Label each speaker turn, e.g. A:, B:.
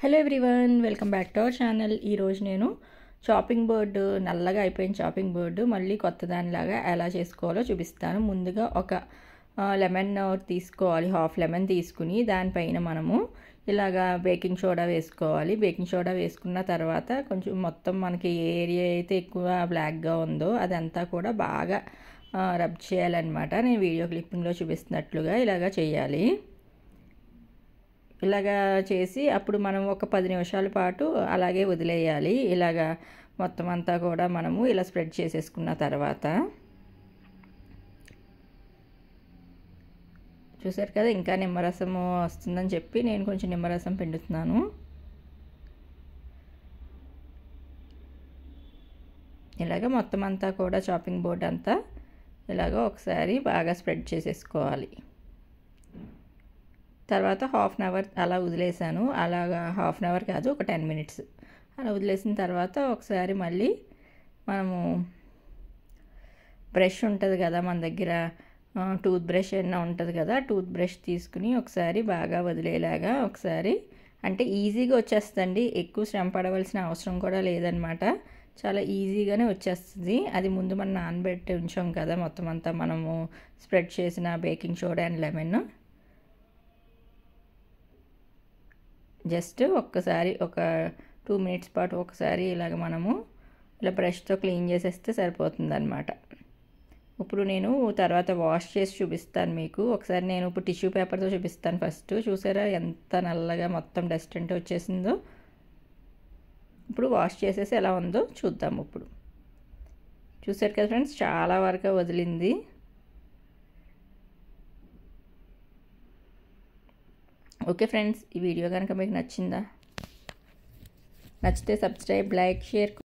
A: Hello everyone, welcome back to our channel. ఈరోజు నేను chopping board, నల్లగా అయిపోయిన చాపింగ్ బోర్డు మళ్ళీ కొత్త దానిలాగా ఎలా చేసుకోవాలో చూపిస్తాను. ముందుగా ఒక లెమన్ తీసుకోవాలి. హాఫ్ లెమన్ తీసుకుని దానిపైన మనము ఇలాగా బేకింగ్ సోడా వేసుకోవాలి. బేకింగ్ సోడా వేసుకున్న తర్వాత కొంచెం మొత్తం మనకి ఏ ఏరియా అయితే ఎక్కువ బ్లాక్గా ఉందో అదంతా కూడా బాగా రబ్ చేయాలన్నమాట. నేను వీడియో క్లిప్పింగ్లో చూపిస్తున్నట్లుగా ఇలాగా చేయాలి. ఇలాగా చేసి అప్పుడు మనం ఒక 10 నిమిషాల పాటు అలాగే వదిలేయాలి. ఇలాగా మొత్తం అంతా కూడా మనము ఇలా స్ప్రెడ్ చేసేసుకున్న తర్వాత చూసారు కదా, ఇంకా నిమ్మరసము వస్తుందని చెప్పి నేను కొంచెం నిమ్మరసం పిండుతున్నాను. ఇలాగ మొత్తం అంతా కూడా చాపింగ్ బోర్డ్ అంతా ఇలాగ ఒకసారి బాగా స్ప్రెడ్ చేసేసుకోవాలి. తర్వాత హాఫ్ అన్ అవర్ అలా వదిలేసాను. అలాగా హాఫ్ అన్ అవర్ కాదు, ఒక 10 మినిట్స్ అలా వదిలేసిన తర్వాత ఒకసారి మళ్ళీ మనము బ్రష్ ఉంటుంది కదా మన దగ్గర, టూత్ బ్రష్ అయినా ఉంటుంది కదా, టూత్ బ్రష్ తీసుకుని ఒకసారి బాగా వదిలేలాగా ఒకసారి, అంటే ఈజీగా వచ్చేస్తుందండి. ఎక్కువ శ్రమ పడవలసిన అవసరం కూడా లేదనమాట. చాలా ఈజీగానే వచ్చేస్తుంది. అది ముందు మనం నానబెట్టి ఉంచాం కదా మొత్తం అంతా మనము స్ప్రెడ్ చేసిన baking soda and lemon. Just ఒక్కసారి ఒక 2 మినిట్స్ పాటు ఒకసారి ఇలాగ మనము ఇలా బ్రష్తో క్లీన్ చేసేస్తే సరిపోతుంది అనమాట. ఇప్పుడు నేను తర్వాత వాష్ చేసి చూపిస్తాను మీకు. ఒకసారి నేను ఇప్పుడు టిష్యూ పేపర్తో చూపిస్తాను. ఫస్ట్ చూసారా ఎంత నల్లగా మొత్తం డస్ట్ అంటే వచ్చేసిందో. ఇప్పుడు వాష్ చేసేసి ఎలా ఉందో చూద్దాము. ఇప్పుడు చూసారు కదా ఫ్రెండ్స్, చాలా వరకు వదిలింది. ఓకే ఫ్రెండ్స్, ఈ వీడియో కనుక మీకు నచ్చితే సబ్స్క్రైబ్, లైక్, షేర్